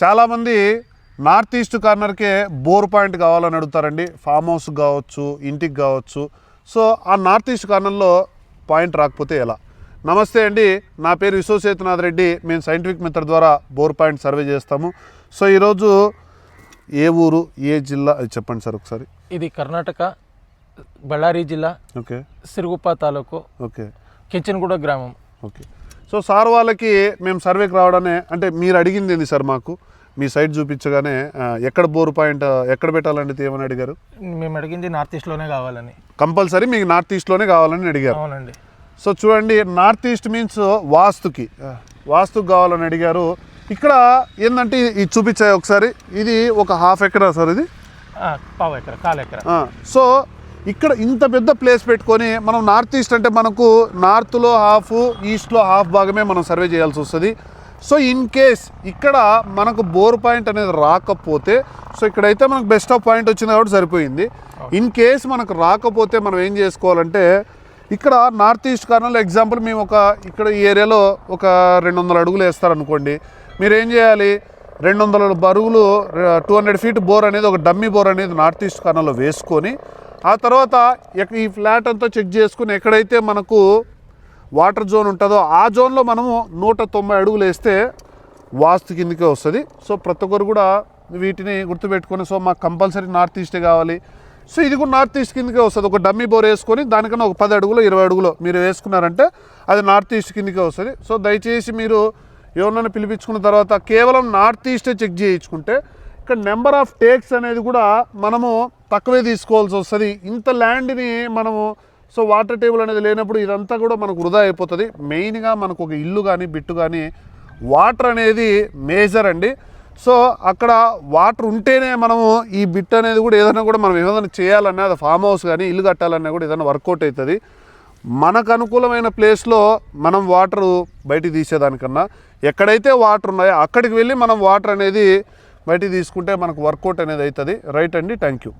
చాలామంది north east కార్నర్కే bore point కావాలని అడుగుతారండి. ఫామ్ హౌస్ కావచ్చు, ఇంటికి కావచ్చు. సో ఆ నార్త్ ఈస్ట్ కార్నర్లో పాయింట్ రాకపోతే ఎలా? నమస్తే అండి, నా పేరు విశ్వసేతునాథ్ రెడ్డి. మేము సైంటిఫిక్ మెథడ్ ద్వారా బోర్ పాయింట్ సర్వే చేస్తాము. సో ఈరోజు ఏ ఊరు, ఏ జిల్లా అది చెప్పండి సార్ ఒకసారి. ఇది కర్ణాటక బళ్ళారి జిల్లా, ఓకే, సిరుగుప్ప తాలూకు, ఓకే, కెంచన్గూడ గ్రామం. ఓకే. సో సార్ వాళ్ళకి మేము సర్వేకి రావడానే అంటే మీరు అడిగింది ఏంది సార్? మాకు మీ సైట్ చూపించగానే ఎక్కడ బోర్ పాయింట్ ఎక్కడ పెట్టాలంటే ఏమని అడిగారు? మేము అడిగింది నార్త్ ఈస్ట్లోనే కావాలని, కంపల్సరీ మీకు నార్త్ ఈస్ట్లోనే కావాలని అడిగారు. అవునండి. సో చూడండి, నార్త్ ఈస్ట్ మీన్స్ వాస్తుకి కావాలని అడిగారు. ఇక్కడ ఏంటంటే ఇది చూపించాయి ఒకసారి. ఇది ఒక హాఫ్ ఎకరా సార్, ఇది పావు ఎకరా, కాలు ఎకరా. సో ఇక్కడ ఇంత పెద్ద ప్లేస్ పెట్టుకొని మనం నార్త్ ఈస్ట్ అంటే మనకు నార్త్లో హాఫ్, ఈస్ట్లో హాఫ్ భాగమే మనం సర్వే చేయాల్సి వస్తుంది. సో ఇన్ కేస్ ఇక్కడ మనకు బోర్ పాయింట్ అనేది రాకపోతే, సో ఇక్కడైతే మనకు బెస్ట్ ఆఫ్ పాయింట్ వచ్చింది కాబట్టి సరిపోయింది. ఇన్ కేస్ మనకు రాకపోతే మనం ఏం చేసుకోవాలంటే, ఇక్కడ నార్త్ ఈస్ట్ కార్నర్లో ఎగ్జాంపుల్ మేము ఇక్కడ ఈ ఏరియాలో ఒక 200 అడుగులు వేస్తారనుకోండి. మీరు ఏం చేయాలి, 200 బరువులు 200 ఫీట్ బోర్ అనేది, ఒక డమ్మీ బోర్ అనేది నార్త్ ఈస్ట్ కార్నర్లో వేసుకొని, ఆ తర్వాత ఈ ఫ్లాట్ అంతా చెక్ చేసుకుని ఎక్కడైతే మనకు వాటర్ జోన్ ఉంటుందో ఆ జోన్లో మనము 190 అడుగులు వేస్తే వాస్తు కిందకే వస్తుంది. సో ప్రతి ఒక్కరు కూడా వీటిని గుర్తుపెట్టుకొని, సో మాకు కంపల్సరీ నార్త్ ఈస్టే కావాలి. సో ఇది కూడా నార్త్ ఈస్ట్ కిందకే వస్తుంది. ఒక డమ్మీ బోర్ వేసుకొని దానికన్నా ఒక 10 అడుగులు 20 అడుగులు మీరు వేసుకున్నారంటే అది నార్త్ ఈస్ట్ కిందకే వస్తుంది. సో దయచేసి మీరు ఎవరినైనా పిలిపించుకున్న తర్వాత కేవలం నార్త్ ఈస్టే చెక్ చేయించుకుంటే ఇక్కడ నెంబర్ ఆఫ్ టేక్స్ అనేది కూడా మనము తక్కువే తీసుకోవాల్సి వస్తుంది. ఇంత ల్యాండ్ని మనము సో వాటర్ టేబుల్ అనేది లేనప్పుడు ఇదంతా కూడా మనకు వృధా అయిపోతుంది. మెయిన్గా మనకు ఒక ఇల్లు కానీ బిట్టు కానీ వాటర్ అనేది మేజర్ అండి. సో అక్కడ వాటర్ ఉంటేనే మనము ఈ బిట్ అనేది కూడా ఏదైనా కూడా మనం ఏదైనా చేయాలన్నా, అది ఫామ్ హౌస్ కానీ ఇల్లు కట్టాలన్నా కూడా ఏదైనా వర్కౌట్ అవుతుంది. మనకు అనుకూలమైన ప్లేస్లో మనం వాటర్ బయటికి తీసేదానికన్నా ఎక్కడైతే వాటర్ ఉన్నాయో అక్కడికి వెళ్ళి మనం వాటర్ అనేది బయటికి తీసుకుంటే మనకు వర్కౌట్ అనేది అవుతుంది. రైట్ అండి, థ్యాంక్ యూ.